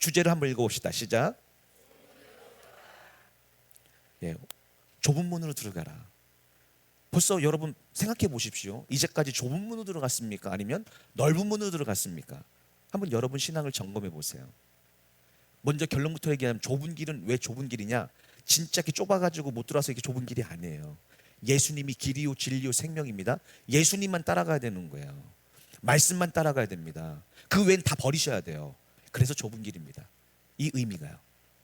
주제를 한번 읽어봅시다. 시작. 예, 좁은 문으로 들어가라. 벌써 여러분 생각해 보십시오. 이제까지 좁은 문으로 들어갔습니까? 아니면 넓은 문으로 들어갔습니까? 한번 여러분 신앙을 점검해 보세요. 먼저 결론부터 얘기하면 좁은 길은 왜 좁은 길이냐? 진짜 이렇게 좁아가지고 못 들어와서 이게 좁은 길이 아니에요. 예수님이 길이요 진리요 생명입니다. 예수님만 따라가야 되는 거예요. 말씀만 따라가야 됩니다. 그 외엔 다 버리셔야 돼요. 그래서 좁은 길입니다. 이 의미가요.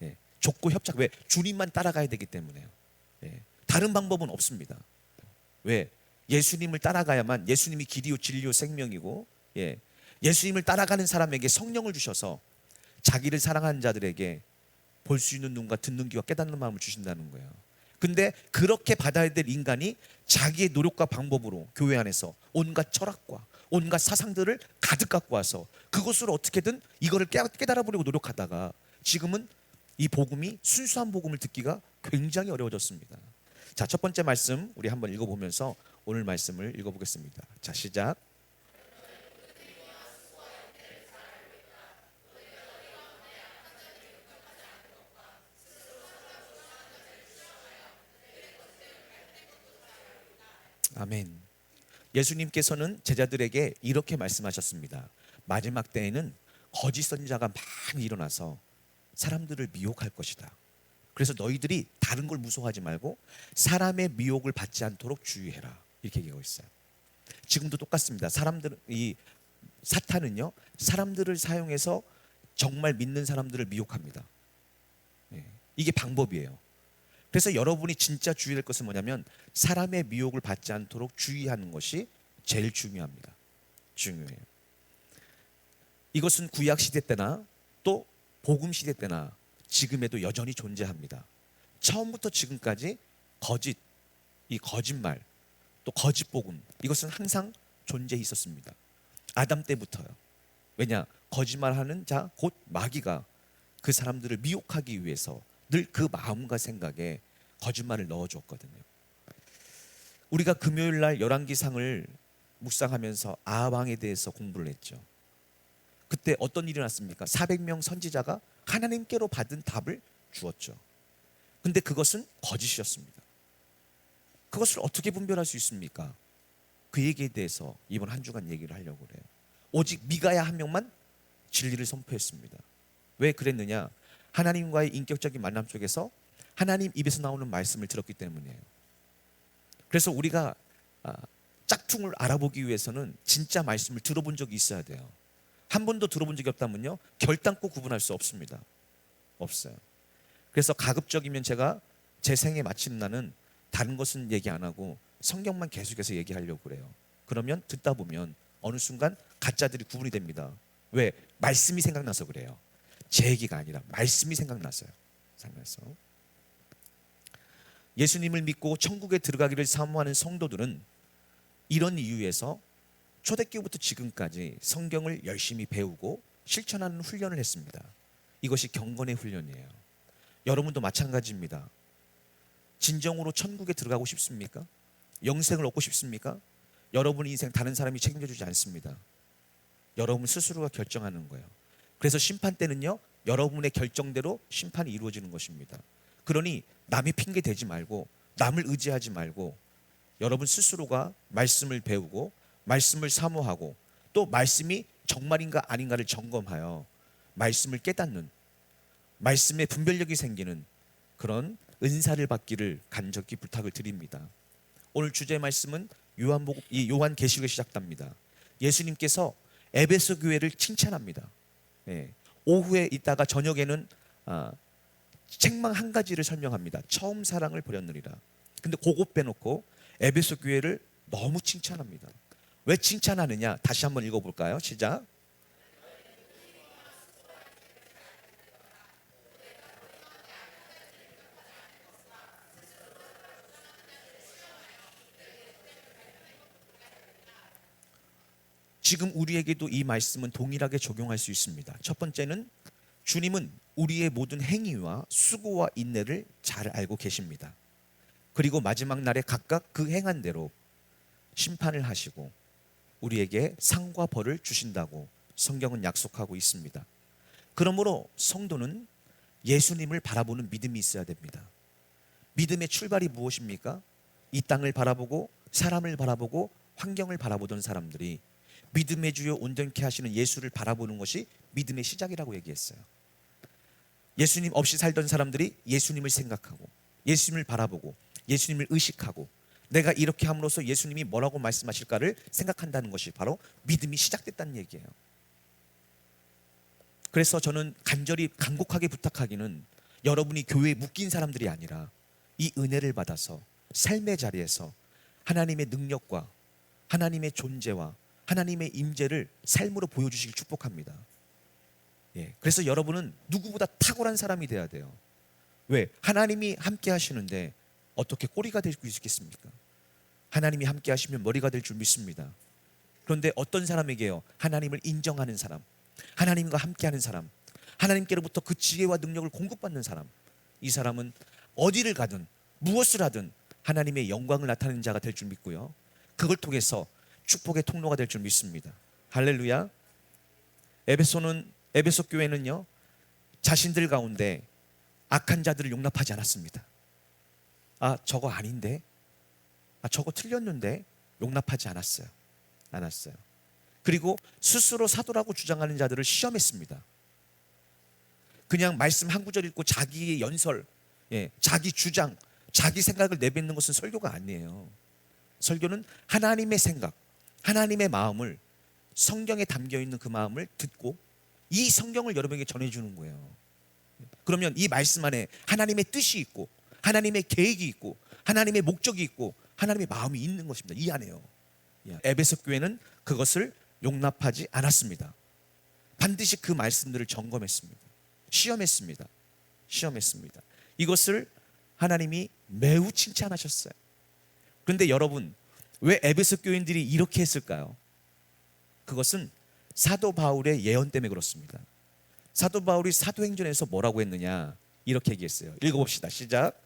예. 좁고 협착. 왜? 주님만 따라가야 되기 때문에요. 예. 다른 방법은 없습니다. 왜? 예수님을 따라가야만, 예수님이 길이요 진리요 생명이고, 예. 예수님을 따라가는 사람에게 성령을 주셔서 자기를 사랑하는 자들에게 볼 수 있는 눈과 듣는 귀와 깨닫는 마음을 주신다는 거예요. 근데 그렇게 받아야 될 인간이 자기의 노력과 방법으로 교회 안에서 온갖 철학과 온갖 사상들을 가득 갖고 와서 그것으로 어떻게든 이거를 깨달아 보려고 노력하다가 지금은 이 복음이, 순수한 복음을 듣기가 굉장히 어려워졌습니다. 자, 첫 번째 말씀 우리 한번 읽어보면서 오늘 말씀을 읽어보겠습니다. 자, 시작. 아멘. 예수님께서는 제자들에게 이렇게 말씀하셨습니다. 마지막 때에는 거짓 선지자가 많이 일어나서 사람들을 미혹할 것이다. 그래서 너희들이 다른 걸 무서워하지 말고 사람의 미혹을 받지 않도록 주의해라. 이렇게 얘기하고 있어요. 지금도 똑같습니다. 이 사탄은요, 사람들을 사용해서 정말 믿는 사람들을 미혹합니다. 이게 방법이에요. 그래서 여러분이 진짜 주의할 것은 뭐냐면 사람의 미혹을 받지 않도록 주의하는 것이 제일 중요합니다. 중요해요. 이것은 구약 시대 때나 또 복음 시대 때나 지금에도 여전히 존재합니다. 처음부터 지금까지 이 거짓말, 또 거짓 복음, 이것은 항상 존재해 있었습니다. 아담 때부터요. 왜냐? 거짓말하는 자, 곧 마귀가 그 사람들을 미혹하기 위해서 늘 그 마음과 생각에 거짓말을 넣어주었거든요. 우리가 금요일 날 열왕기상을 묵상하면서 아합왕에 대해서 공부를 했죠. 그때 어떤 일이 났습니까? 400명 선지자가 하나님께로 받은 답을 주었죠. 근데 그것은 거짓이었습니다. 그것을 어떻게 분별할 수 있습니까? 그 얘기에 대해서 이번 한 주간 얘기를 하려고 그래요. 오직 미가야 한 명만 진리를 선포했습니다. 왜 그랬느냐? 하나님과의 인격적인 만남 속에서 하나님 입에서 나오는 말씀을 들었기 때문이에요. 그래서 우리가 짝퉁을 알아보기 위해서는 진짜 말씀을 들어본 적이 있어야 돼요. 한 번도 들어본 적이 없다면요, 결단코 구분할 수 없습니다. 없어요. 그래서 가급적이면 제가 제 생애 마치는 날은 다른 것은 얘기 안 하고 성경만 계속해서 얘기하려고 그래요. 그러면 듣다 보면 어느 순간 가짜들이 구분이 됩니다. 왜? 말씀이 생각나서 그래요. 제 얘기가 아니라 말씀이 생각나서요. 생각나서. 예수님을 믿고 천국에 들어가기를 사모하는 성도들은 이런 이유에서 초대교부터 지금까지 성경을 열심히 배우고 실천하는 훈련을 했습니다. 이것이 경건의 훈련이에요. 여러분도 마찬가지입니다. 진정으로 천국에 들어가고 싶습니까? 영생을 얻고 싶습니까? 여러분의 인생 다른 사람이 책임져주지 않습니다. 여러분 스스로가 결정하는 거예요. 그래서 심판 때는요, 여러분의 결정대로 심판이 이루어지는 것입니다. 그러니 남이 핑계 대지 말고 남을 의지하지 말고 여러분 스스로가 말씀을 배우고 말씀을 사모하고 또 말씀이 정말인가 아닌가를 점검하여 말씀을 깨닫는, 말씀에 분별력이 생기는 그런 은사를 받기를 간절히 부탁을 드립니다. 오늘 주제 말씀은 요한계시록에 시작됩니다. 예수님께서 에베소 교회를 칭찬합니다. 오후에 있다가 저녁에는 책망 한 가지를 설명합니다. 처음 사랑을 버렸느니라. 근데 그거 빼놓고 에베소 교회를 너무 칭찬합니다. 왜 칭찬하느냐? 다시 한번 읽어볼까요? 시작. 지금 우리에게도 이 말씀은 동일하게 적용할 수 있습니다. 첫 번째는 주님은 우리의 모든 행위와 수고와 인내를 잘 알고 계십니다. 그리고 마지막 날에 각각 그 행한 대로 심판을 하시고 우리에게 상과 벌을 주신다고 성경은 약속하고 있습니다. 그러므로 성도는 예수님을 바라보는 믿음이 있어야 됩니다. 믿음의 출발이 무엇입니까? 이 땅을 바라보고 사람을 바라보고 환경을 바라보던 사람들이 믿음의 주요 온전케 하시는 예수를 바라보는 것이 믿음의 시작이라고 얘기했어요. 예수님 없이 살던 사람들이 예수님을 생각하고 예수님을 바라보고 예수님을 의식하고 내가 이렇게 함으로써 예수님이 뭐라고 말씀하실까를 생각한다는 것이 바로 믿음이 시작됐다는 얘기예요. 그래서 저는 간절히 간곡하게 부탁하기는 여러분이 교회에 묶인 사람들이 아니라 이 은혜를 받아서 삶의 자리에서 하나님의 능력과 하나님의 존재와 하나님의 임재를 삶으로 보여주시길 축복합니다. 그래서 여러분은 누구보다 탁월한 사람이 돼야 돼요. 왜? 하나님이 함께 하시는데 어떻게 꼬리가 될 수 있겠습니까? 하나님이 함께 하시면 머리가 될 줄 믿습니다. 그런데 어떤 사람에게요? 하나님을 인정하는 사람, 하나님과 함께하는 사람, 하나님께로부터 그 지혜와 능력을 공급받는 사람, 이 사람은 어디를 가든 무엇을 하든 하나님의 영광을 나타내는 자가 될 줄 믿고요, 그걸 통해서 축복의 통로가 될 줄 믿습니다. 할렐루야. 에베소 교회는요, 자신들 가운데 악한 자들을 용납하지 않았습니다. 아, 저거 아닌데, 아, 저거 틀렸는데, 용납하지 않았어요. 그리고 스스로 사도라고 주장하는 자들을 시험했습니다. 그냥 말씀 한 구절 읽고 자기의 연설, 자기 주장, 자기 생각을 내뱉는 것은 설교가 아니에요. 설교는 하나님의 생각, 하나님의 마음을, 성경에 담겨있는 그 마음을 듣고 이 성경을 여러분에게 전해주는 거예요. 그러면 이 말씀 안에 하나님의 뜻이 있고 하나님의 계획이 있고 하나님의 목적이 있고 하나님의 마음이 있는 것입니다. 이 안에요. 에베소 교회는 그것을 용납하지 않았습니다. 반드시 그 말씀들을 점검했습니다. 시험했습니다. 이것을 하나님이 매우 칭찬하셨어요. 그런데 여러분, 왜 에베소 교인들이 이렇게 했을까요? 그것은 사도 바울의 예언 때문에 그렇습니다. 사도 바울이 사도행전에서 뭐라고 했느냐, 이렇게 얘기했어요. 읽어봅시다. 시작.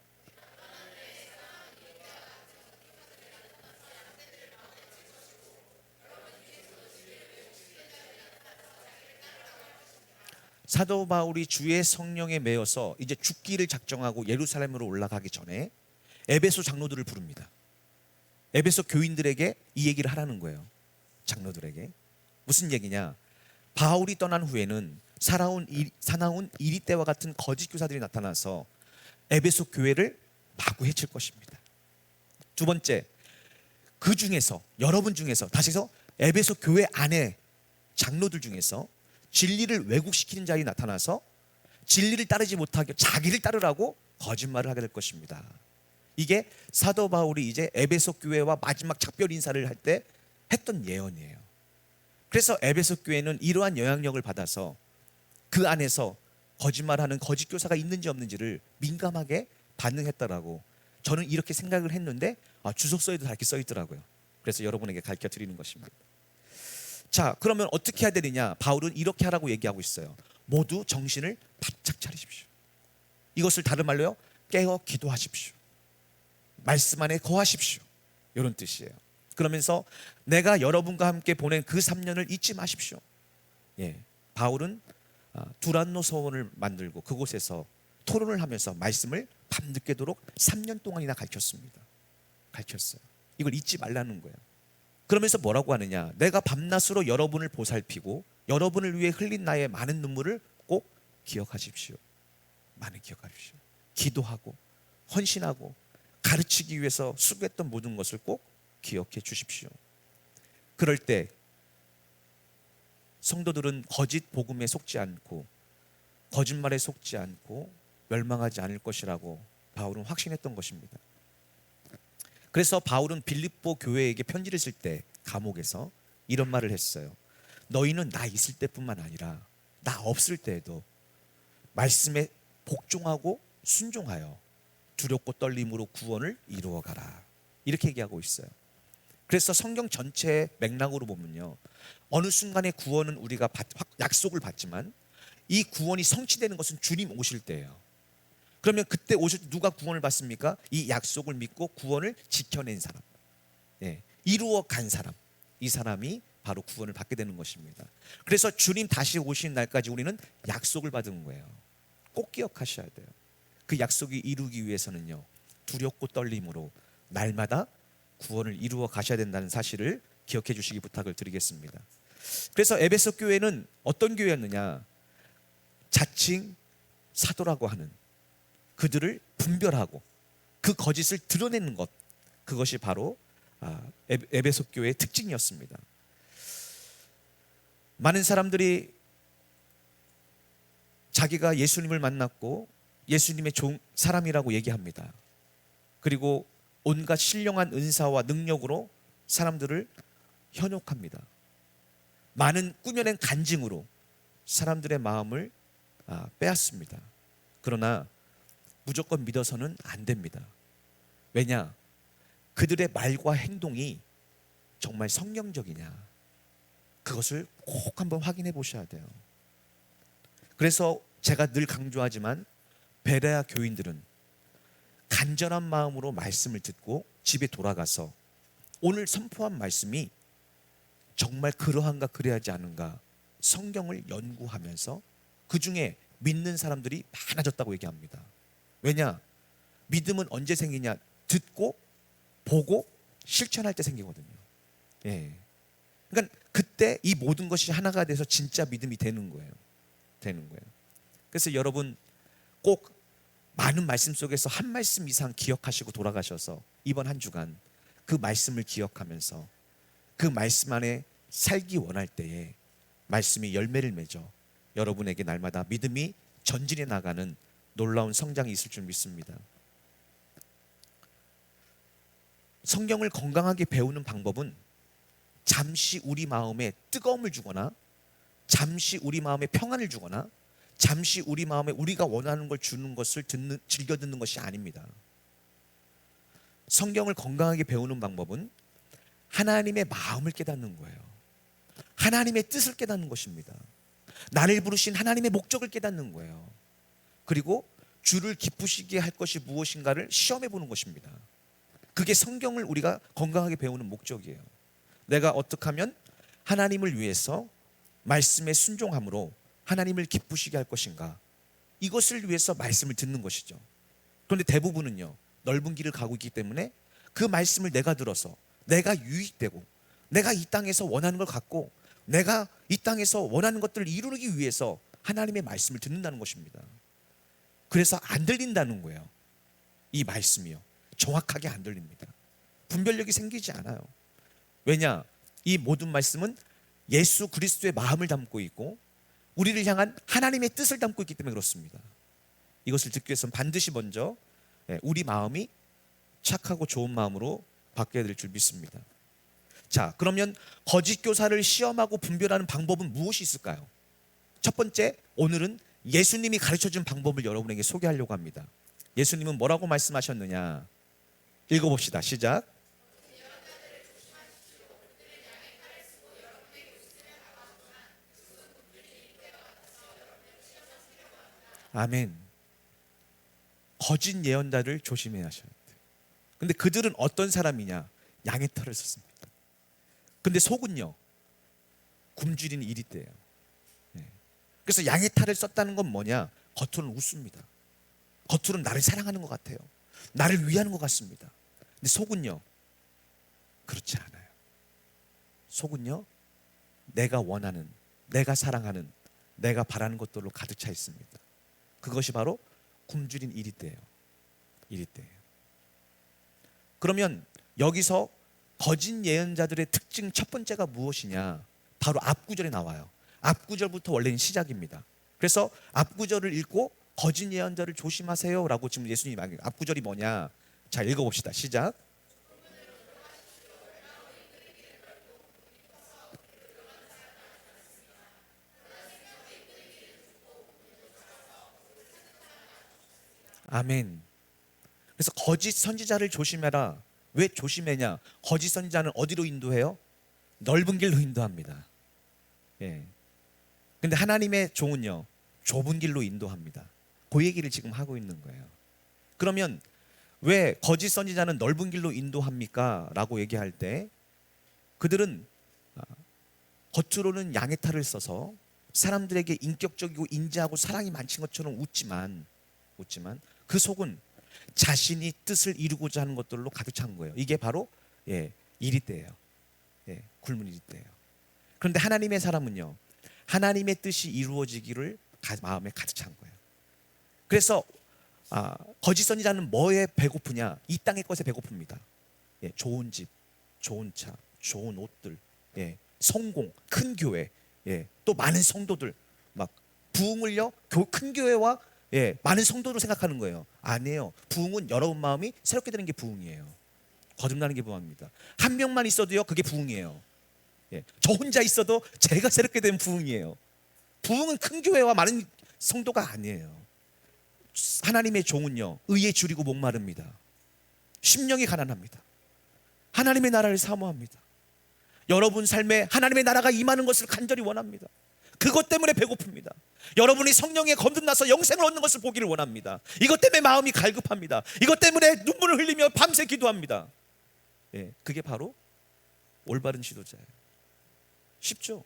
사도 바울이 주의 성령에 매여서 이제 죽기를 작정하고 예루살렘으로 올라가기 전에 에베소 장로들을 부릅니다. 에베소 교인들에게 이 얘기를 하라는 거예요. 장로들에게. 무슨 얘기냐? 바울이 떠난 후에는 사나운 이리 때와 같은 거짓 교사들이 나타나서 에베소 교회를 마구 해칠 것입니다. 두 번째, 그 중에서, 여러분 중에서, 다시 해서 에베소 교회 안에 장로들 중에서 진리를 왜곡시키는 자들이 나타나서 진리를 따르지 못하게 자기를 따르라고 거짓말을 하게 될 것입니다. 이게 사도 바울이 이제 에베소 교회와 마지막 작별 인사를 할 때 했던 예언이에요. 그래서 에베소 교회는 이러한 영향력을 받아서 그 안에서 거짓말하는 거짓 교사가 있는지 없는지를 민감하게 반응했다라고 저는 이렇게 생각을 했는데, 주석서에도 이렇게 써 있더라고요. 그래서 여러분에게 가르쳐 드리는 것입니다. 자, 그러면 어떻게 해야 되느냐? 바울은 이렇게 하라고 얘기하고 있어요. 모두 정신을 바짝 차리십시오. 이것을 다른 말로요, 깨어 기도하십시오. 말씀 안에 거하십시오. 이런 뜻이에요. 그러면서 내가 여러분과 함께 보낸 그 3년을 잊지 마십시오. 바울은 두란노 서원을 만들고 그곳에서 토론을 하면서 말씀을 밤늦게도록 3년 동안이나 가르쳤어요. 이걸 잊지 말라는 거예요. 그러면서 뭐라고 하느냐? 내가 밤낮으로 여러분을 보살피고 여러분을 위해 흘린 나의 많은 눈물을 꼭 기억하십시오. 많이 기억하십시오. 기도하고 헌신하고 가르치기 위해서 수고했던 모든 것을 꼭 기억해 주십시오. 그럴 때 성도들은 거짓 복음에 속지 않고 거짓말에 속지 않고 멸망하지 않을 것이라고 바울은 확신했던 것입니다. 그래서 바울은 빌립보 교회에게 편지를 쓸 때 감옥에서 이런 말을 했어요. 너희는 나 있을 때뿐만 아니라 나 없을 때에도 말씀에 복종하고 순종하여 두렵고 떨림으로 구원을 이루어가라. 이렇게 얘기하고 있어요. 그래서 성경 전체의 맥락으로 보면요, 어느 순간에 구원은 우리가 약속을 받지만 이 구원이 성취되는 것은 주님 오실 때예요. 그러면 그때 오실 때 누가 구원을 받습니까? 이 약속을 믿고 구원을 지켜낸 사람, 이루어 간 사람, 이 사람이 바로 구원을 받게 되는 것입니다. 그래서 주님 다시 오신 날까지 우리는 약속을 받은 거예요. 꼭 기억하셔야 돼요. 그 약속이 이루기 위해서는요, 두렵고 떨림으로 날마다 구원을 이루어 가셔야 된다는 사실을 기억해 주시기 부탁을 드리겠습니다. 그래서 에베소 교회는 어떤 교회였느냐? 자칭 사도라고 하는 그들을 분별하고 그 거짓을 드러내는 것, 그것이 바로 에베소 교회의 특징이었습니다. 많은 사람들이 자기가 예수님을 만났고 예수님의 사람이라고 얘기합니다. 그리고 온갖 신령한 은사와 능력으로 사람들을 현혹합니다. 많은 꾸며낸 간증으로 사람들의 마음을 빼앗습니다. 그러나 무조건 믿어서는 안 됩니다. 왜냐? 그들의 말과 행동이 정말 성경적이냐, 그것을 꼭 한번 확인해 보셔야 돼요. 그래서 제가 늘 강조하지만 베레아 교인들은 간절한 마음으로 말씀을 듣고 집에 돌아가서 오늘 선포한 말씀이 정말 그러한가 그래야지 않은가 성경을 연구하면서 그 중에 믿는 사람들이 많아졌다고 얘기합니다. 왜냐? 믿음은 언제 생기냐? 듣고 보고 실천할 때 생기거든요. 예. 그러니까 그때 이 모든 것이 하나가 돼서 진짜 믿음이 되는 거예요. 그래서 여러분 꼭 많은 말씀 속에서 한 말씀 이상 기억하시고 돌아가셔서 이번 한 주간 그 말씀을 기억하면서 그 말씀 안에 살기 원할 때에 말씀이 열매를 맺어 여러분에게 날마다 믿음이 전진해 나가는 놀라운 성장이 있을 줄 믿습니다. 성경을 건강하게 배우는 방법은 잠시 우리 마음에 뜨거움을 주거나 잠시 우리 마음에 평안을 주거나 잠시 우리 마음에 우리가 원하는 걸 주는 것을 즐겨 듣는 것이 아닙니다. 성경을 건강하게 배우는 방법은 하나님의 마음을 깨닫는 거예요. 하나님의 뜻을 깨닫는 것입니다. 나를 부르신 하나님의 목적을 깨닫는 거예요. 그리고 주를 기쁘시게 할 것이 무엇인가를 시험해 보는 것입니다. 그게 성경을 우리가 건강하게 배우는 목적이에요. 내가 어떻게 하면 하나님을 위해서 말씀에 순종함으로 하나님을 기쁘시게 할 것인가, 이것을 위해서 말씀을 듣는 것이죠. 그런데 대부분은요, 넓은 길을 가고 있기 때문에 그 말씀을 내가 들어서 내가 유익되고 내가 이 땅에서 원하는 걸 갖고 내가 이 땅에서 원하는 것들을 이루기 위해서 하나님의 말씀을 듣는다는 것입니다. 그래서 안 들린다는 거예요. 이 말씀이요, 정확하게 안 들립니다. 분별력이 생기지 않아요. 왜냐? 이 모든 말씀은 예수 그리스도의 마음을 담고 있고 우리를 향한 하나님의 뜻을 담고 있기 때문에 그렇습니다. 이것을 듣기 위해서는 반드시 먼저 우리 마음이 착하고 좋은 마음으로 바뀌어야 될 줄 믿습니다. 자, 그러면 거짓 교사를 시험하고 분별하는 방법은 무엇이 있을까요? 첫 번째, 오늘은 예수님이 가르쳐준 방법을 여러분에게 소개하려고 합니다. 예수님은 뭐라고 말씀하셨느냐? 읽어봅시다. 시작. 아멘. 거짓 예언자를 조심해야 하셔야 돼요. 근데 그들은 어떤 사람이냐? 양의 털을 썼습니다. 근데 속은요, 굶주린 이리떼예요. 그래서 양의 탈을 썼다는 건 뭐냐? 겉으로는 웃습니다. 겉으로는 나를 사랑하는 것 같아요. 나를 위하는 것 같습니다. 근데 속은요, 그렇지 않아요. 속은요, 내가 원하는, 내가 사랑하는, 내가 바라는 것들로 가득 차 있습니다. 그것이 바로 굶주린 이리떼예요. 그러면 여기서 거짓 예언자들의 특징 첫 번째가 무엇이냐? 바로 앞구절에 나와요. 앞구절부터 원래는 시작입니다. 그래서 앞구절을 읽고 거짓 예언자를 조심하세요 라고 지금 예수님이 말해요. 앞구절이 뭐냐? 자, 읽어봅시다. 시작. 아멘. 그래서 거짓 선지자를 조심해라. 왜 조심해냐? 거짓 선지자는 어디로 인도해요? 넓은 길로 인도합니다. 예. 근데 하나님의 종은요, 좁은 길로 인도합니다. 그 얘기를 지금 하고 있는 거예요. 그러면 왜 거짓 선지자는 넓은 길로 인도합니까? 라고 얘기할 때 그들은 겉으로는 양의 탈을 써서 사람들에게 인격적이고 인자하고 사랑이 많친 것처럼 웃지만 그 속은 자신이 뜻을 이루고자 하는 것들로 가득 찬 거예요. 이게 바로 이리떼예요. 굶은 이리떼예요. 그런데 하나님의 사람은요, 하나님의 뜻이 이루어지기를 마음에 가득 찬 거예요. 그래서 거짓 선지자는 뭐에 배고프냐? 이 땅의 것에 배고픕니다. 좋은 집, 좋은 차, 좋은 옷들, 성공, 큰 교회, 또 많은 성도들, 막 부흥을요, 큰 교회와 많은 성도로 생각하는 거예요. 아니에요. 부흥은 여러분 마음이 새롭게 되는 게 부흥이에요. 거듭나는 게 부흥입니다. 한 명만 있어도요, 그게 부흥이에요. 저 혼자 있어도 제가 새롭게 되는 부흥이에요. 부흥은 큰 교회와 많은 성도가 아니에요. 하나님의 종은요, 의에 줄이고 목마릅니다. 심령이 가난합니다. 하나님의 나라를 사모합니다. 여러분 삶에 하나님의 나라가 임하는 것을 간절히 원합니다. 그것 때문에 배고픕니다. 여러분이 성령에 거듭나서 영생을 얻는 것을 보기를 원합니다. 이것 때문에 마음이 갈급합니다. 이것 때문에 눈물을 흘리며 밤새 기도합니다. 그게 바로 올바른 지도자예요. 쉽죠?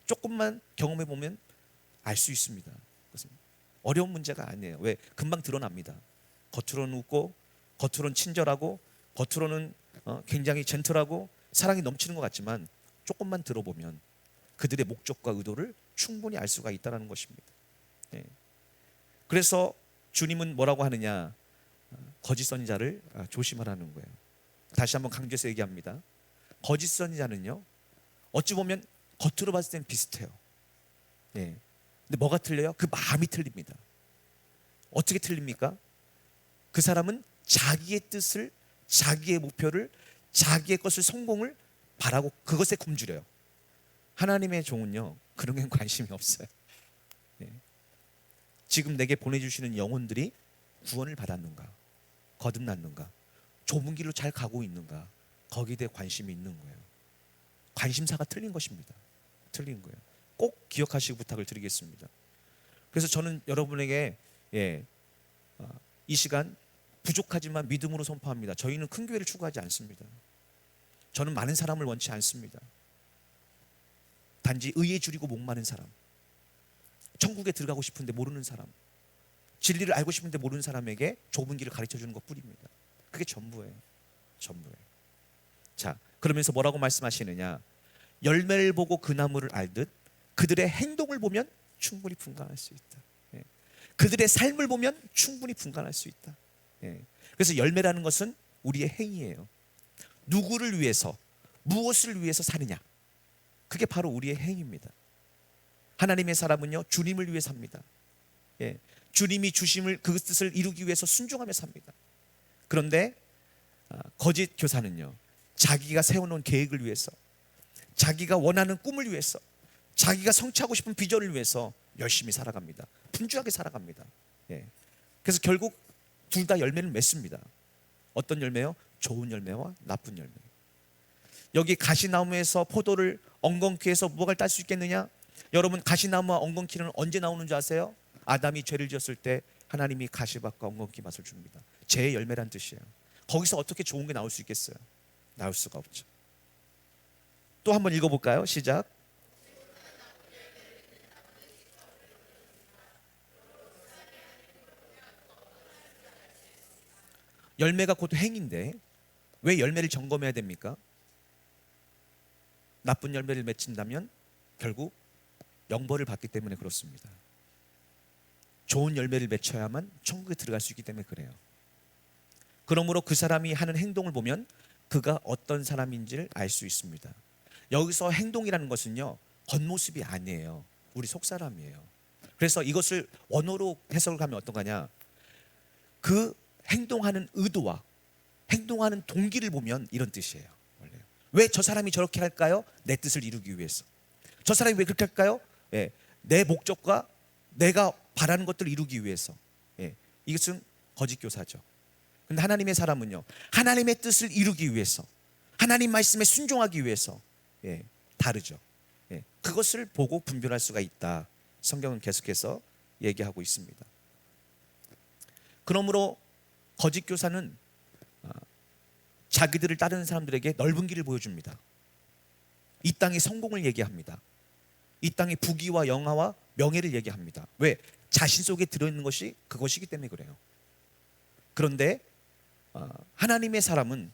조금만 경험해 보면 알 수 있습니다. 그것은 어려운 문제가 아니에요. 왜? 금방 드러납니다. 겉으로는 웃고, 겉으로는 친절하고, 겉으로는 굉장히 젠틀하고 사랑이 넘치는 것 같지만 조금만 들어보면 그들의 목적과 의도를 충분히 알 수가 있다는 것입니다. 그래서 주님은 뭐라고 하느냐? 거짓 선지자를 조심하라는 거예요. 다시 한번 강조해서 얘기합니다. 거짓 선지자는요, 어찌 보면 겉으로 봤을 때는 비슷해요. 근데 뭐가 틀려요? 그 마음이 틀립니다. 어떻게 틀립니까? 그 사람은 자기의 뜻을, 자기의 목표를, 자기의 것을, 성공을 바라고 그것에 굶주려요. 하나님의 종은요, 그런 게 관심이 없어요. 지금 내게 보내주시는 영혼들이 구원을 받았는가, 거듭났는가, 좁은 길로 잘 가고 있는가, 거기에 대해 관심이 있는 거예요. 관심사가 틀린 것입니다. 틀린 거예요. 꼭 기억하시고 부탁을 드리겠습니다. 그래서 저는 여러분에게 이 시간 부족하지만 믿음으로 선포합니다. 저희는 큰 교회를 추구하지 않습니다. 저는 많은 사람을 원치 않습니다. 단지 의에 줄이고 목마른 사람, 천국에 들어가고 싶은데 모르는 사람, 진리를 알고 싶은데 모르는 사람에게 좁은 길을 가르쳐주는 것뿐입니다. 그게 전부예요. 전부예요. 자, 그러면서 뭐라고 말씀하시느냐? 열매를 보고 그 나무를 알듯 그들의 행동을 보면 충분히 분간할 수 있다. 그들의 삶을 보면 충분히 분간할 수 있다. 그래서 열매라는 것은 우리의 행위예요. 누구를 위해서, 무엇을 위해서 사느냐, 그게 바로 우리의 행위입니다. 하나님의 사람은요, 주님을 위해 삽니다. 주님이 주심을, 그 뜻을 이루기 위해서 순종하며 삽니다. 그런데 거짓 교사는요, 자기가 세워놓은 계획을 위해서, 자기가 원하는 꿈을 위해서, 자기가 성취하고 싶은 비전을 위해서 열심히 살아갑니다. 분주하게 살아갑니다. 그래서 결국 둘 다 열매를 맺습니다. 어떤 열매요? 좋은 열매와 나쁜 열매. 여기 가시나무에서 포도를, 엉겅퀴에서 무화과를 딸 수 있겠느냐? 여러분, 가시나무와 엉겅퀴는 언제 나오는 줄 아세요? 아담이 죄를 지었을 때 하나님이 가시밭과 엉겅퀴 맛을 줍니다. 죄의 열매란 뜻이에요. 거기서 어떻게 좋은 게 나올 수 있겠어요? 나올 수가 없죠. 또 한번 읽어볼까요? 시작. 열매가 곧 행인데 왜 열매를 점검해야 됩니까? 나쁜 열매를 맺힌다면 결국 영벌을 받기 때문에 그렇습니다. 좋은 열매를 맺혀야만 천국에 들어갈 수 있기 때문에 그래요. 그러므로 그 사람이 하는 행동을 보면 그가 어떤 사람인지를 알 수 있습니다. 여기서 행동이라는 것은요, 겉모습이 아니에요. 우리 속사람이에요. 그래서 이것을 원어로 해석을 하면 어떤 거냐, 그 행동하는 의도와 행동하는 동기를 보면 이런 뜻이에요. 왜 저 사람이 저렇게 할까요? 내 뜻을 이루기 위해서. 저 사람이 왜 그렇게 할까요? 내 목적과 내가 바라는 것들을 이루기 위해서. 이것은 거짓 교사죠. 근데 하나님의 사람은요, 하나님의 뜻을 이루기 위해서, 하나님 말씀에 순종하기 위해서 다르죠. 그것을 보고 분별할 수가 있다. 성경은 계속해서 얘기하고 있습니다. 그러므로 거짓 교사는 자기들을 따르는 사람들에게 넓은 길을 보여줍니다. 이 땅의 성공을 얘기합니다. 이 땅의 부귀와 영화와 명예를 얘기합니다. 왜? 자신 속에 들어있는 것이 그것이기 때문에 그래요. 그런데 하나님의 사람은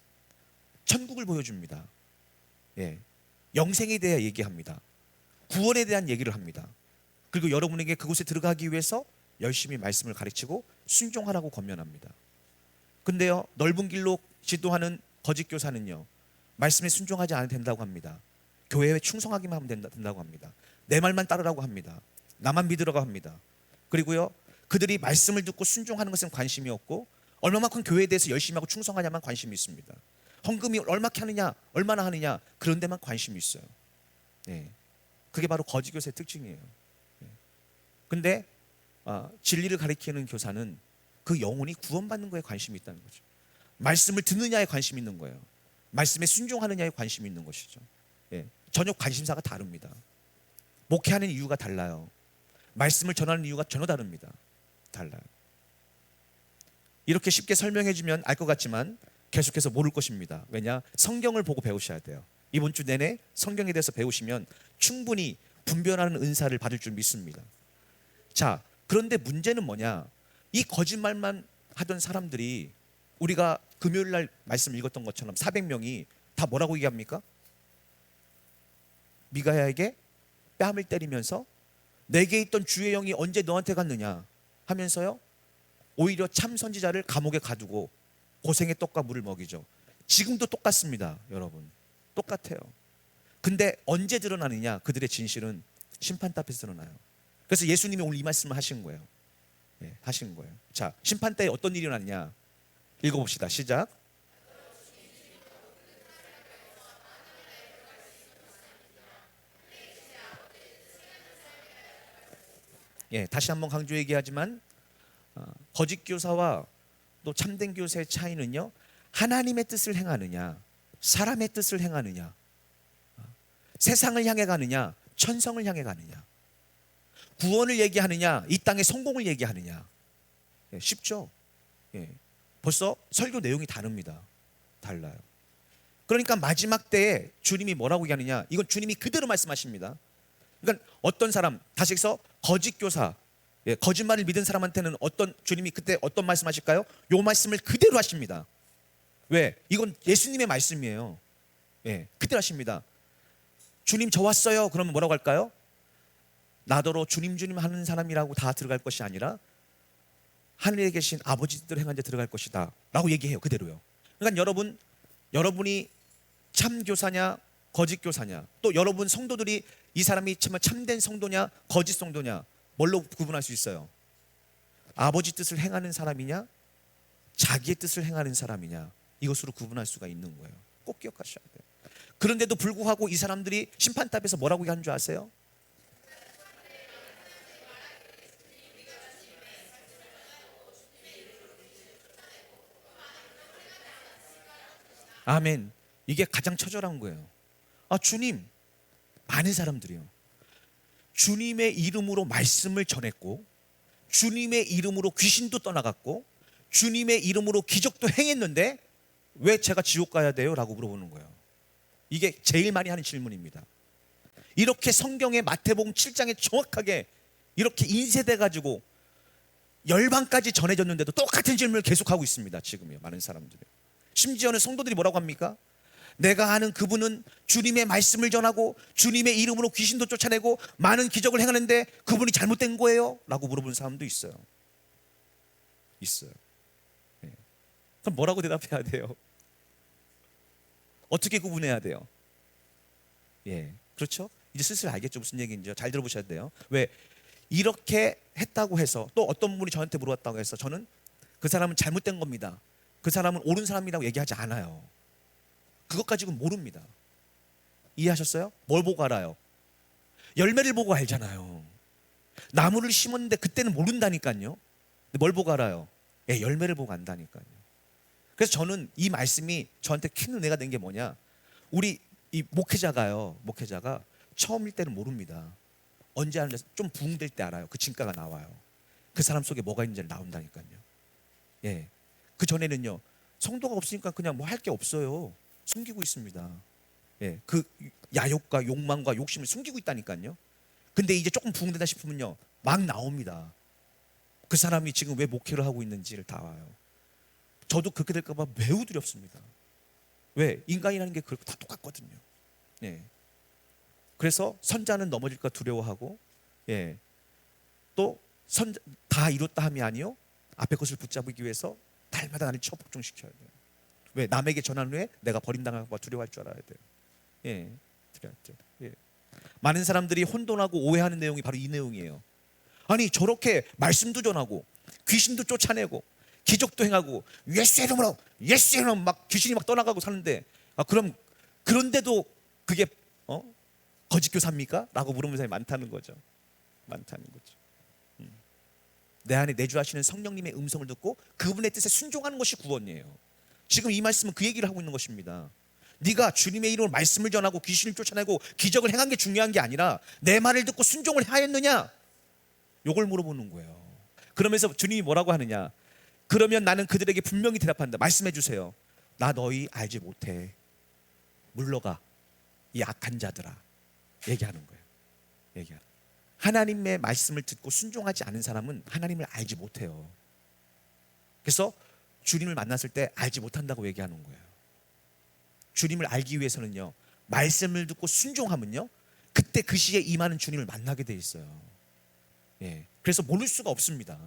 천국을 보여줍니다. 예, 영생에 대해 얘기합니다. 구원에 대한 얘기를 합니다. 그리고 여러분에게 그곳에 들어가기 위해서 열심히 말씀을 가르치고 순종하라고 권면합니다. 근데요, 넓은 길로 지도하는 거짓 교사는요, 말씀에 순종하지 않아도 된다고 합니다. 교회에 충성하기만 하면 된다고 합니다. 내 말만 따르라고 합니다. 나만 믿으라고 합니다. 그리고요, 그들이 말씀을 듣고 순종하는 것은 관심이 없고 얼마만큼 교회에 대해서 열심히 하고 충성하냐만 관심이 있습니다. 헌금이 얼마나 하느냐, 얼마나 하느냐, 그런 데만 관심이 있어요. 네. 그게 바로 거짓 교사의 특징이에요. 네. 근데 진리를 가리키는 교사는 그 영혼이 구원받는 거에 관심이 있다는 거죠. 말씀을 듣느냐에 관심이 있는 거예요. 말씀에 순종하느냐에 관심이 있는 것이죠. 예. 전혀 관심사가 다릅니다. 목회하는 이유가 달라요. 말씀을 전하는 이유가 전혀 다릅니다. 달라요. 이렇게 쉽게 설명해 주면 알 것 같지만 계속해서 모를 것입니다. 왜냐? 성경을 보고 배우셔야 돼요. 이번 주 내내 성경에 대해서 배우시면 충분히 분별하는 은사를 받을 줄 믿습니다. 자, 그런데 문제는 뭐냐? 이 거짓말만 하던 사람들이, 우리가 금요일 날 말씀 읽었던 것처럼 400명이 다 뭐라고 얘기합니까? 미가야에게 뺨을 때리면서 내게 있던 주의 영이 언제 너한테 갔느냐 하면서요, 오히려 참 선지자를 감옥에 가두고 고생의 떡과 물을 먹이죠. 지금도 똑같습니다, 여러분. 똑같아요. 근데 언제 드러나느냐? 그들의 진실은 심판대 앞에서 드러나요. 그래서 예수님이 오늘 이 말씀을 하신 거예요. 예, 하신 거예요. 자, 심판대에 어떤 일이 일어났냐? 읽어봅시다. 시작. 예, 다시 한번 강조 얘기하지만 거짓 교사와 또 참된 교사의 차이는요, 하나님의 뜻을 행하느냐, 사람의 뜻을 행하느냐, 세상을 향해 가느냐, 천성을 향해 가느냐, 구원을 얘기하느냐, 이 땅의 성공을 얘기하느냐. 예, 쉽죠? 예, 벌써 설교 내용이 다릅니다. 달라요. 그러니까 마지막 때에 주님이 뭐라고 얘기하느냐, 이건 주님이 그대로 말씀하십니다. 그러니까 어떤 사람, 다시 해서 거짓 교사, 예, 거짓말을 믿은 사람한테는 주님이 그때 어떤 말씀하실까요? 요 말씀을 그대로 하십니다. 왜? 이건 예수님의 말씀이에요. 예, 그대로 하십니다. 주님 저 왔어요. 그러면 뭐라고 할까요? 나더러 주님 주님 하는 사람이라고 다 들어갈 것이 아니라 하늘에 계신 아버지 뜻대로 행한 자 들어갈 것이다 라고 얘기해요. 그대로요. 그러니까 여러분이 참 교사냐 거짓 교사냐, 또 여러분 성도들이 이 사람이 정말 참된 성도냐 거짓 성도냐, 뭘로 구분할 수 있어요? 아버지 뜻을 행하는 사람이냐 자기의 뜻을 행하는 사람이냐, 이것으로 구분할 수가 있는 거예요. 꼭 기억하셔야 돼요. 그런데도 불구하고 이 사람들이 심판탑에서 뭐라고 얘기하는 줄 아세요? 아멘. 이게 가장 처절한 거예요. 주님, 많은 사람들이요, 주님의 이름으로 말씀을 전했고 주님의 이름으로 귀신도 떠나갔고 주님의 이름으로 기적도 행했는데 왜 제가 지옥 가야 돼요? 라고 물어보는 거예요. 이게 제일 많이 하는 질문입니다. 이렇게 성경의 마태복음 7장에 정확하게 이렇게 인쇄돼 가지고 열방까지 전해졌는데도 똑같은 질문을 계속하고 있습니다. 지금요, 많은 사람들이. 심지어는 성도들이 뭐라고 합니까? 내가 아는 그분은 주님의 말씀을 전하고 주님의 이름으로 귀신도 쫓아내고 많은 기적을 행하는데 그분이 잘못된 거예요? 라고 물어보는 사람도 있어요. 네. 그럼 뭐라고 대답해야 돼요? 어떻게 구분해야 돼요? 예, 그렇죠? 이제 슬슬 알겠죠, 무슨 얘기인지. 잘 들어보셔야 돼요. 왜? 이렇게 했다고 해서, 또 어떤 분이 저한테 물어봤다고 해서 저는 그 사람은 잘못된 겁니다, 그 사람은 옳은 사람이라고 얘기하지 않아요. 그것 가지고는 모릅니다. 이해하셨어요? 뭘 보고 알아요? 열매를 보고 알잖아요. 나무를 심었는데 그때는 모른다니까요. 근데 뭘 보고 알아요? 예, 열매를 보고 안다니까요. 그래서 저는 이 말씀이 저한테 큰 은혜가 된 게 뭐냐, 우리 이 목회자가 처음일 때는 모릅니다. 언제 하는지 좀 부흥될 때 알아요. 그 진가가 나와요. 그 사람 속에 뭐가 있는지 나온다니까요. 예, 그 전에는요, 성도가 없으니까 그냥 뭐 할 게 없어요. 숨기고 있습니다. 예, 그 야욕과 욕망과 욕심을 숨기고 있다니까요. 근데 이제 조금 부흥된다 싶으면요, 막 나옵니다. 그 사람이 지금 왜 목회를 하고 있는지를 다 와요. 저도 그렇게 될까 봐 매우 두렵습니다. 왜? 인간이라는 게 그렇고 다 똑같거든요. 예. 그래서 선자는 넘어질까 두려워하고, 예, 또 선 다 이뤘다 함이 아니요, 앞에 것을 붙잡기 위해서 날마다 나를 치어 복종시켜야 돼요. 왜? 남에게 전한 후에 내가 버림당할까 봐 두려워할 줄 알아야 돼요. 예, 두려웠죠. 예. 많은 사람들이 혼돈하고 오해하는 내용이 바로 이 내용이에요. 아니, 저렇게 말씀도 전하고 귀신도 쫓아내고 기적도 행하고 예수의 이름으로 예수의 이름으로 막 귀신이 막 떠나가고 사는데, 그럼 그런데도 그게 거짓 교사입니까? 라고 물어보는 사람이 많다는 거죠. 많다는 거죠. 내 안에 내주하시는 성령님의 음성을 듣고 그분의 뜻에 순종하는 것이 구원이에요. 지금 이 말씀은 그 얘기를 하고 있는 것입니다. 네가 주님의 이름으로 말씀을 전하고 귀신을 쫓아내고 기적을 행한 게 중요한 게 아니라 내 말을 듣고 순종을 하였느냐, 요걸 물어보는 거예요. 그러면서 주님이 뭐라고 하느냐, 그러면 나는 그들에게 분명히 대답한다. 말씀해 주세요. 나 너희 알지 못해. 물러가, 이 악한 자들아. 얘기하는 거예요. 얘기하는. 하나님의 말씀을 듣고 순종하지 않은 사람은 하나님을 알지 못해요. 그래서 주님을 만났을 때 알지 못한다고 얘기하는 거예요. 주님을 알기 위해서는요, 말씀을 듣고 순종하면요, 그때 그 시에 임하는 주님을 만나게 돼 있어요. 예, 그래서 모를 수가 없습니다.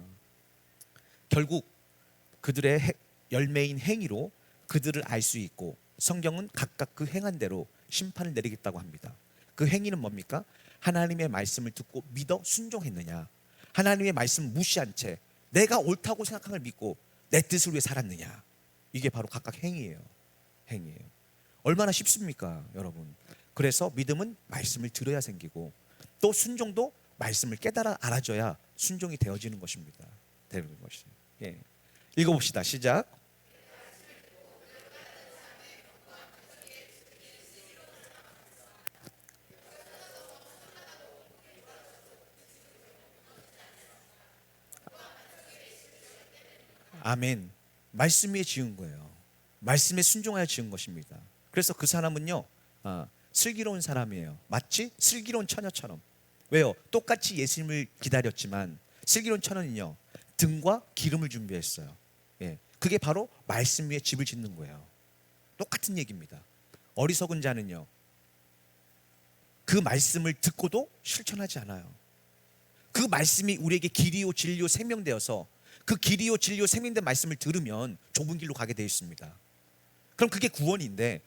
결국 그들의 열매인 행위로 그들을 알 수 있고, 성경은 각각 그 행한 대로 심판을 내리겠다고 합니다. 그 행위는 뭡니까? 하나님의 말씀을 듣고 믿어 순종했느냐, 하나님의 말씀을 무시한 채 내가 옳다고 생각한 걸 믿고 내 뜻을 위해 살았느냐. 이게 바로 각각 행위예요. 행위예요. 얼마나 쉽습니까, 여러분? 그래서 믿음은 말씀을 들어야 생기고, 또 순종도 말씀을 깨달아 알아줘야 순종이 되어지는 것입니다. 되는 것이. 예. 읽어봅시다. 시작. 아멘. 말씀 위에 지은 거예요. 말씀에 순종하여 지은 것입니다. 그래서 그 사람은요, 슬기로운 사람이에요. 마치 슬기로운 처녀처럼. 왜요? 똑같이 예수님을 기다렸지만 슬기로운 처녀는요, 등과 기름을 준비했어요. 예, 그게 바로 말씀 위에 집을 짓는 거예요. 똑같은 얘기입니다. 어리석은 자는요, 그 말씀을 듣고도 실천하지 않아요. 그 말씀이 우리에게 길이요 진리요 생명되어서 그 길이요 진리요 생명된 말씀을 들으면 좁은 길로 가게 되어 있습니다. 그럼 그게 구원인데,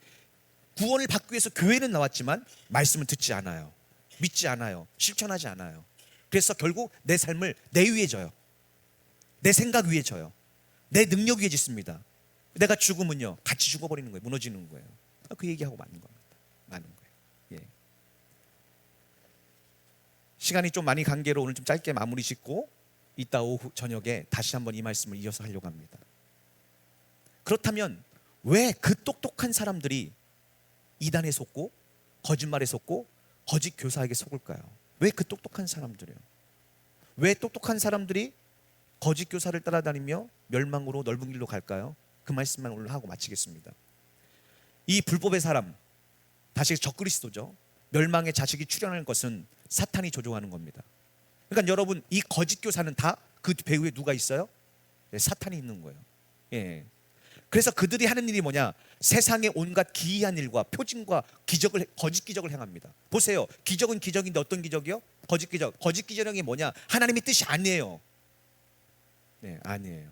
구원을 받기 위해서 교회는 나왔지만 말씀을 듣지 않아요. 믿지 않아요. 실천하지 않아요. 그래서 결국 내 삶을 내 위에 져요. 내 생각 위에 져요. 내 능력 위에 짓습니다. 내가 죽으면요, 같이 죽어버리는 거예요. 무너지는 거예요. 그 얘기하고 맞는 겁니다. 맞는 거예요. 예. 시간이 좀 많이 관계로 오늘 좀 짧게 마무리 짓고 이따 오후 저녁에 다시 한번 이 말씀을 이어서 하려고 합니다. 그렇다면 왜 그 똑똑한 사람들이 이단에 속고 거짓말에 속고 거짓 교사에게 속을까요? 왜 그 똑똑한 사람들이요? 왜 똑똑한 사람들이 거짓 교사를 따라다니며 멸망으로 넓은 길로 갈까요? 그 말씀만 오늘 하고 마치겠습니다. 이 불법의 사람, 다시 적그리스도죠. 멸망의 자식이 출현할 것은 사탄이 조종하는 겁니다. 그러니까 여러분, 이 거짓 교사는 다 그 배후에 누가 있어요? 네, 사탄이 있는 거예요. 예. 그래서 그들이 하는 일이 뭐냐? 세상의 온갖 기이한 일과 표징과 기적을, 거짓 기적을 행합니다. 보세요. 기적은 기적인데 어떤 기적이요? 거짓 기적. 거짓 기적이 뭐냐? 하나님의 뜻이 아니에요. 네, 아니에요.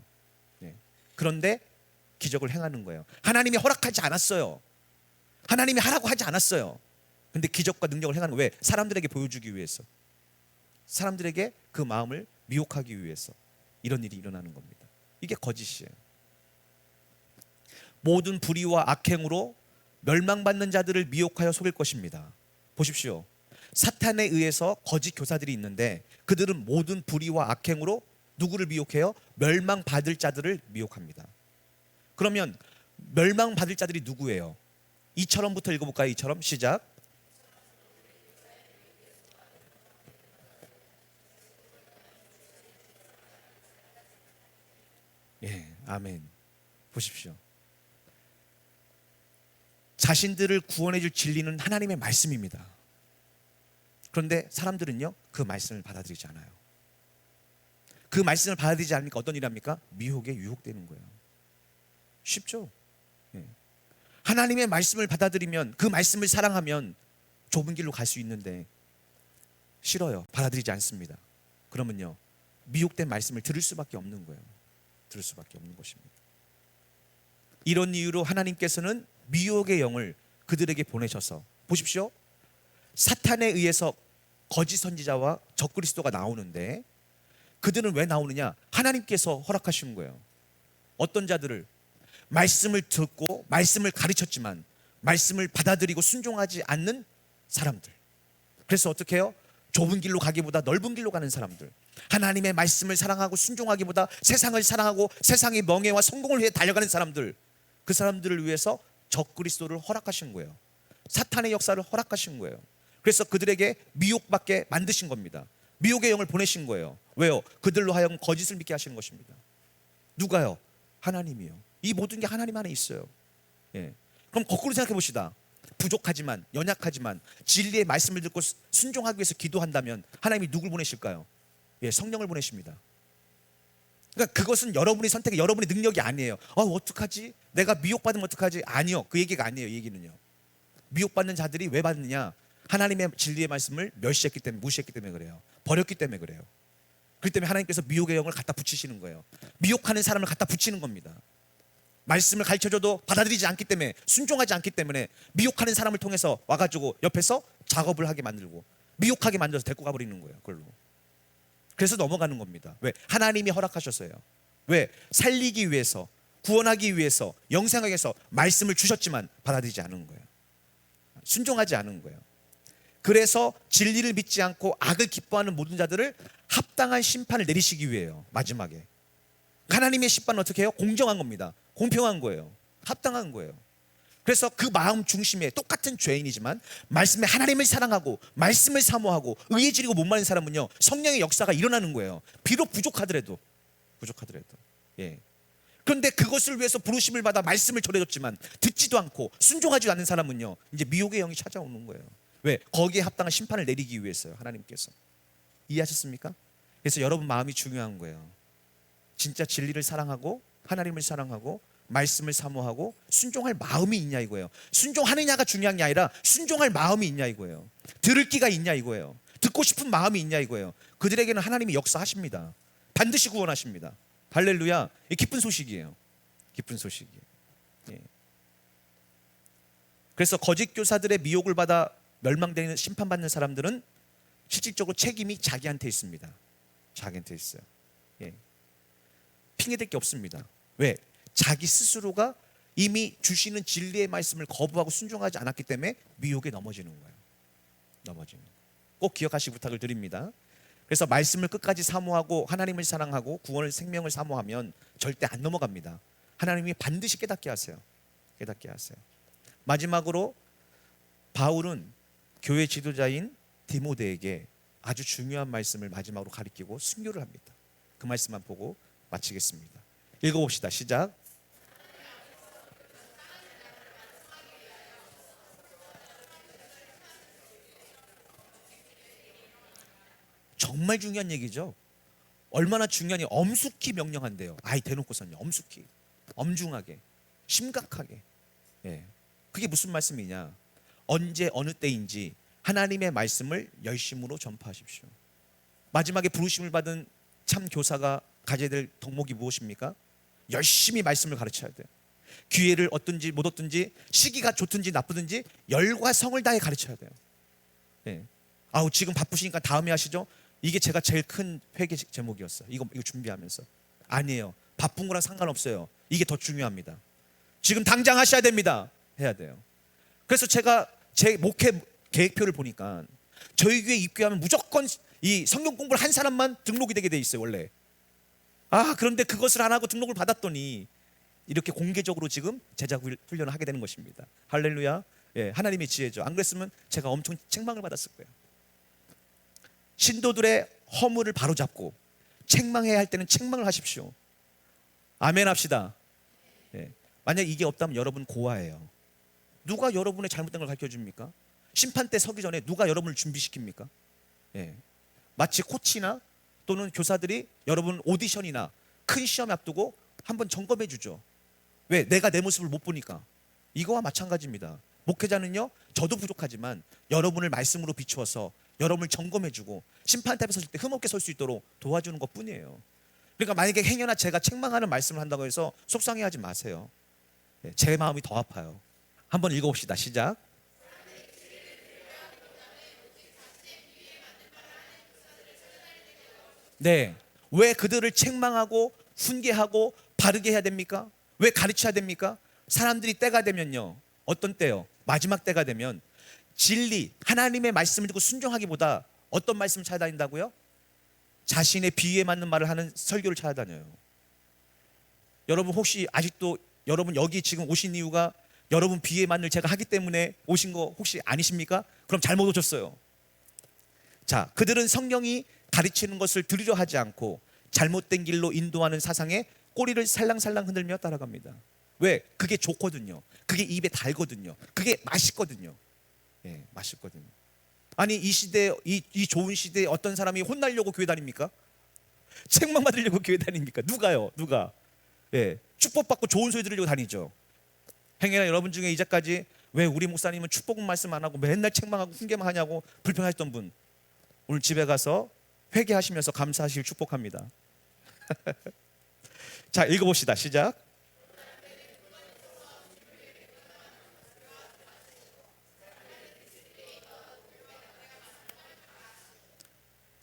네. 그런데 기적을 행하는 거예요. 하나님이 허락하지 않았어요. 하나님이 하라고 하지 않았어요. 근데 기적과 능력을 행하는 거예요. 왜? 사람들에게 보여주기 위해서. 사람들에게 그 마음을 미혹하기 위해서 이런 일이 일어나는 겁니다. 이게 거짓이에요. 모든 불의와 악행으로 멸망받는 자들을 미혹하여 속일 것입니다. 보십시오. 사탄에 의해서 거짓 교사들이 있는데 그들은 모든 불의와 악행으로 누구를 미혹해요? 멸망받을 자들을 미혹합니다. 그러면 멸망받을 자들이 누구예요? 이처럼부터 읽어볼까요? 이처럼 시작. 예, 아멘. 보십시오. 자신들을 구원해 줄 진리는 하나님의 말씀입니다. 그런데 사람들은요, 그 말씀을 받아들이지 않아요. 그 말씀을 받아들이지 않으니까 어떤 일이 합니까? 미혹에 유혹되는 거예요. 쉽죠? 예. 하나님의 말씀을 받아들이면, 그 말씀을 사랑하면 좁은 길로 갈 수 있는데 싫어요. 받아들이지 않습니다. 그러면요, 미혹된 말씀을 들을 수밖에 없는 거예요. 들을 수밖에 없는 것입니다. 이런 이유로 하나님께서는 미혹의 영을 그들에게 보내셔서, 보십시오, 사탄에 의해서 거짓 선지자와 적그리스도가 나오는데 그들은 왜 나오느냐? 하나님께서 허락하신 거예요. 어떤 자들을? 말씀을 듣고 말씀을 가르쳤지만 말씀을 받아들이고 순종하지 않는 사람들. 그래서 어떻게 해요? 좁은 길로 가기보다 넓은 길로 가는 사람들, 하나님의 말씀을 사랑하고 순종하기보다 세상을 사랑하고 세상의 명예와 성공을 위해 달려가는 사람들, 그 사람들을 위해서 적그리스도를 허락하신 거예요. 사탄의 역사를 허락하신 거예요. 그래서 그들에게 미혹받게 만드신 겁니다. 미혹의 영을 보내신 거예요. 왜요? 그들로 하여금 거짓을 믿게 하시는 것입니다. 누가요? 하나님이요. 이 모든 게 하나님 안에 있어요. 예. 그럼 거꾸로 생각해 봅시다. 부족하지만, 연약하지만 진리의 말씀을 듣고 순종하기 위해서 기도한다면 하나님이 누굴 보내실까요? 예, 성령을 보내십니다. 그러니까 그것은 여러분의 선택이, 여러분의 능력이 아니에요. 어떡하지? 내가 미혹받으면 어떡하지? 아니요, 그 얘기가 아니에요. 이 얘기는요, 미혹받는 자들이 왜 받느냐? 하나님의 진리의 말씀을 멸시했기 때문에, 무시했기 때문에 그래요. 버렸기 때문에 그래요. 그렇기 때문에 하나님께서 미혹의 영을 갖다 붙이시는 거예요. 미혹하는 사람을 갖다 붙이는 겁니다. 말씀을 가르쳐줘도 받아들이지 않기 때문에, 순종하지 않기 때문에 미혹하는 사람을 통해서 와가지고 옆에서 작업을 하게 만들고 미혹하게 만들어서 데리고 가버리는 거예요. 그걸로. 그래서 넘어가는 겁니다. 왜? 하나님이 허락하셨어요. 왜? 살리기 위해서, 구원하기 위해서, 영생하기 위해서 말씀을 주셨지만 받아들이지 않은 거예요. 순종하지 않은 거예요. 그래서 진리를 믿지 않고 악을 기뻐하는 모든 자들을 합당한 심판을 내리시기 위해요. 마지막에 하나님의 심판은 어떻게 해요? 공정한 겁니다. 공평한 거예요. 합당한 거예요. 그래서 그 마음 중심에 똑같은 죄인이지만 말씀에 하나님을 사랑하고 말씀을 사모하고 의에 지리고 못 마는 사람은요, 성령의 역사가 일어나는 거예요. 비록 부족하더라도. 예. 그런데 그것을 위해서 부르심을 받아 말씀을 전해줬지만 듣지도 않고 순종하지 않는 사람은요, 이제 미혹의 영이 찾아오는 거예요. 왜? 거기에 합당한 심판을 내리기 위해서요. 하나님께서. 이해하셨습니까? 그래서 여러분 마음이 중요한 거예요. 진짜 진리를 사랑하고 하나님을 사랑하고 말씀을 사모하고 순종할 마음이 있냐 이거예요. 순종하느냐가 중요한 게 아니라 순종할 마음이 있냐 이거예요. 들을 끼가 있냐 이거예요. 듣고 싶은 마음이 있냐 이거예요. 그들에게는 하나님이 역사하십니다. 반드시 구원하십니다. 할렐루야. 이 기쁜 소식이에요. 기쁜 소식이에요. 예. 그래서 거짓 교사들의 미혹을 받아 멸망되는, 심판받는 사람들은 실질적으로 책임이 자기한테 있습니다. 자기한테 있어요. 예. 핑계댈 게 없습니다. 왜? 자기 스스로가 이미 주시는 진리의 말씀을 거부하고 순종하지 않았기 때문에 미혹에 넘어지는 거예요. 넘어지는 거예요. 꼭 기억하시기 부탁을 드립니다. 그래서 말씀을 끝까지 사모하고 하나님을 사랑하고 구원을, 생명을 사모하면 절대 안 넘어갑니다. 하나님이 반드시 깨닫게 하세요. 깨닫게 하세요. 마지막으로 바울은 교회 지도자인 디모데에게 아주 중요한 말씀을 마지막으로 가리키고 순교를 합니다. 그 말씀만 보고 마치겠습니다. 읽어봅시다. 시작. 정말 중요한 얘기죠. 얼마나 중요하니, 엄숙히 명령한대요. 아이 대놓고선요. 엄숙히, 엄중하게, 심각하게. 예. 그게 무슨 말씀이냐? 언제 어느 때인지 하나님의 말씀을 열심으로 전파하십시오. 마지막에 부르심을 받은 참 교사가 가져야 될 덕목이 무엇입니까? 열심히 말씀을 가르쳐야 돼요. 기회를 얻든지 못 얻든지, 시기가 좋든지 나쁘든지 열과 성을 다해 가르쳐야 돼요. 예. 아우 지금 바쁘시니까 다음에 하시죠. 이게 제가 제일 큰 회개 제목이었어요. 이거 준비하면서. 아니에요. 바쁜 거랑 상관없어요. 이게 더 중요합니다. 지금 당장 하셔야 됩니다. 해야 돼요. 그래서 제가 제 목회 계획표를 보니까 저희 교회 입교하면 무조건 이 성경 공부를 한 사람만 등록이 되게 돼 있어요. 원래. 그런데 그것을 안 하고 등록을 받았더니 이렇게 공개적으로 지금 제자 훈련을 하게 되는 것입니다. 할렐루야. 예, 하나님의 지혜죠. 안 그랬으면 제가 엄청 책망을 받았을 거예요. 신도들의 허물을 바로잡고 책망해야 할 때는 책망을 하십시오. 아멘 합시다. 예. 만약 이게 없다면 여러분 고아예요. 누가 여러분의 잘못된 걸 가르쳐 줍니까? 심판대 서기 전에 누가 여러분을 준비시킵니까? 예. 마치 코치나 또는 교사들이 여러분 오디션이나 큰 시험 앞두고 한번 점검해 주죠. 왜? 내가 내 모습을 못 보니까. 이거와 마찬가지입니다. 목회자는요, 저도 부족하지만 여러분을 말씀으로 비추어서 여러분을 점검해 주고 심판대 앞에 섰을 때 흠없게 설 수 있도록 도와주는 것 뿐이에요. 그러니까 만약에 행여나 제가 책망하는 말씀을 한다고 해서 속상해하지 마세요. 예, 제 마음이 더 아파요. 한번 읽어봅시다. 시작. 네, 왜 그들을 책망하고 훈계하고 바르게 해야 됩니까? 왜 가르쳐야 됩니까? 사람들이 때가 되면요, 어떤 때요? 마지막 때가 되면 진리, 하나님의 말씀을 듣고 순종하기보다 어떤 말씀을 찾아다닌다고요? 자신의 비위에 맞는 말을 하는 설교를 찾아다녀요. 여러분 혹시 아직도 여러분 여기 지금 오신 이유가 여러분 비위에 맞는 제가 하기 때문에 오신 거 혹시 아니십니까? 그럼 잘못 오셨어요. 자, 그들은 성령이 가르치는 것을 들으려 하지 않고 잘못된 길로 인도하는 사상에 꼬리를 살랑살랑 흔들며 따라갑니다. 왜? 그게 좋거든요. 그게 입에 달거든요. 그게 맛있거든요. 예, 맛있거든요. 아니 이 시대, 이 좋은 시대에 어떤 사람이 혼나려고 교회 다닙니까? 책망 받으려고 교회 다닙니까? 누가요? 누가? 예, 축복받고 좋은 소리 들으려고 다니죠. 행여나 여러분 중에 이제까지 왜 우리 목사님은 축복 말씀 안 하고 맨날 책망하고 훈계만 하냐고 불평하셨던 분, 오늘 집에 가서 회개하시면서 감사하시길 축복합니다. 자, 읽어봅시다. 시작.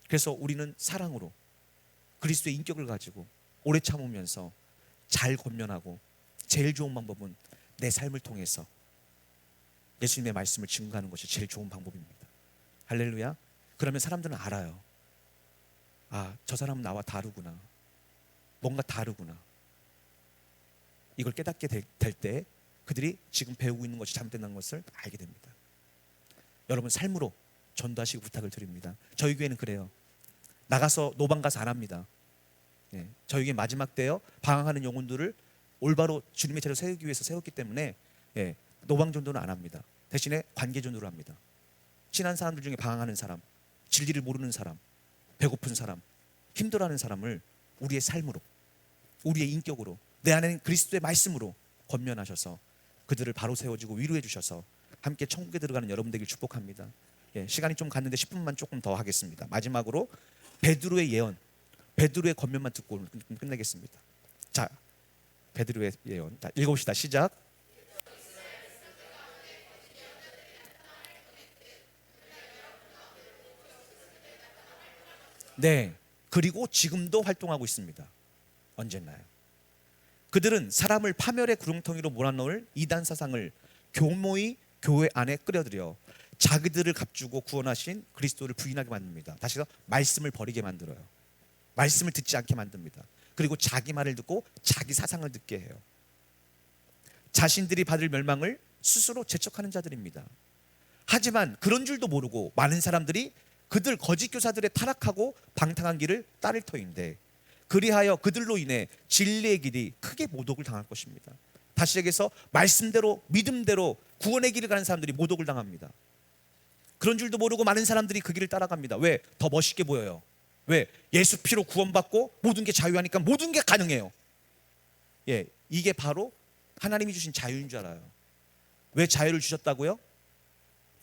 그래서 우리는 사랑으로 그리스도의 인격을 가지고 오래 참으면서 잘 권면하고 제일 좋은 방법은 내 삶을 통해서 예수님의 말씀을 증거하는 것이 제일 좋은 방법입니다. 할렐루야. 그러면 사람들은 알아요. 아, 저 사람은 나와 다르구나. 뭔가 다르구나. 이걸 깨닫게 될 때 그들이 지금 배우고 있는 것이 잘못된다는 것을 알게 됩니다. 여러분 삶으로 전도하시고 부탁을 드립니다. 저희 교회는 그래요. 나가서 노방 가서 안 합니다. 예, 저희 교회 마지막 때요, 방황하는 영혼들을 올바로 주님의 제로 세우기 위해서 세웠기 때문에 예, 노방 전도는 안 합니다. 대신에 관계 전도를 합니다. 친한 사람들 중에 방황하는 사람, 진리를 모르는 사람, 배고픈 사람, 힘들어하는 사람을 우리의 삶으로, 우리의 인격으로, 내 안에는 그리스도의 말씀으로 권면하셔서 그들을 바로 세워주고 위로해 주셔서 함께 천국에 들어가는 여러분 되길 축복합니다. 예, 시간이 좀 갔는데 10분만 조금 더 하겠습니다. 마지막으로 베드로의 예언, 베드로의 권면만 듣고 끝내겠습니다. 자, 베드로의 예언. 자, 읽어봅시다. 시작. 네, 그리고 지금도 활동하고 있습니다. 언제나요? 그들은 사람을 파멸의 구렁텅이로 몰아넣을 이단 사상을 교모의 교회 안에 끌어들여 자기들을 값주고 구원하신 그리스도를 부인하게 만듭니다. 다시 더 말씀을 버리게 만들어요. 말씀을 듣지 않게 만듭니다. 그리고 자기 말을 듣고 자기 사상을 듣게 해요. 자신들이 받을 멸망을 스스로 재촉하는 자들입니다. 하지만 그런 줄도 모르고 많은 사람들이 그들 거짓 교사들의 타락하고 방탕한 길을 따를 터인데, 그리하여 그들로 인해 진리의 길이 크게 모독을 당할 것입니다. 다시 얘기해서 말씀대로 믿음대로 구원의 길을 가는 사람들이 모독을 당합니다. 그런 줄도 모르고 많은 사람들이 그 길을 따라갑니다. 왜? 더 멋있게 보여요. 왜? 예수 피로 구원받고 모든 게 자유하니까 모든 게 가능해요. 예, 이게 바로 하나님이 주신 자유인 줄 알아요. 왜 자유를 주셨다고요?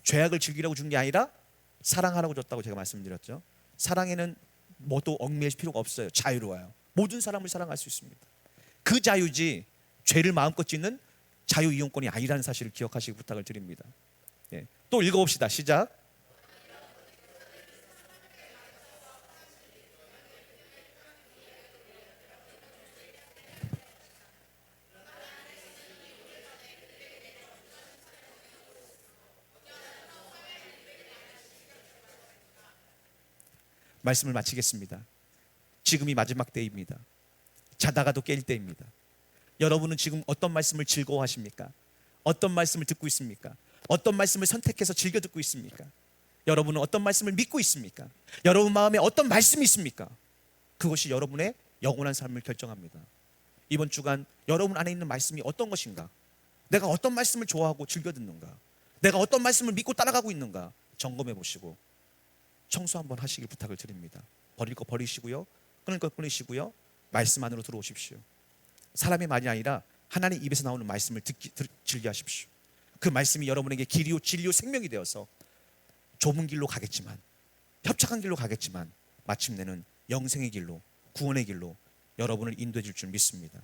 죄악을 즐기라고 준 게 아니라 사랑하라고 줬다고 제가 말씀드렸죠. 사랑에는 뭐도 얽매일 필요가 없어요. 자유로워요. 모든 사람을 사랑할 수 있습니다. 그 자유지 죄를 마음껏 짓는 자유 이용권이 아니라는 사실을 기억하시기 부탁을 드립니다. 예, 또 읽어봅시다. 시작. 말씀을 마치겠습니다. 지금이 마지막 때입니다. 자다가도 깰 때입니다. 여러분은 지금 어떤 말씀을 즐거워하십니까? 어떤 말씀을 듣고 있습니까? 어떤 말씀을 선택해서 즐겨 듣고 있습니까? 여러분은 어떤 말씀을 믿고 있습니까? 여러분 마음에 어떤 말씀이 있습니까? 그것이 여러분의 영원한 삶을 결정합니다. 이번 주간 여러분 안에 있는 말씀이 어떤 것인가? 내가 어떤 말씀을 좋아하고 즐겨 듣는가, 내가 어떤 말씀을 믿고 따라가고 있는가 점검해 보시고 청소 한번 하시길 부탁을 드립니다. 버릴 거 버리시고요, 끊을 거 끊으시고요, 말씀 안으로 들어오십시오. 사람의 말이 아니라 하나님 입에서 나오는 말씀을 즐겨하십시오. 그 말씀이 여러분에게 길이요 진리요 생명이 되어서 좁은 길로 가겠지만, 협착한 길로 가겠지만 마침내는 영생의 길로, 구원의 길로 여러분을 인도해 줄 줄 믿습니다.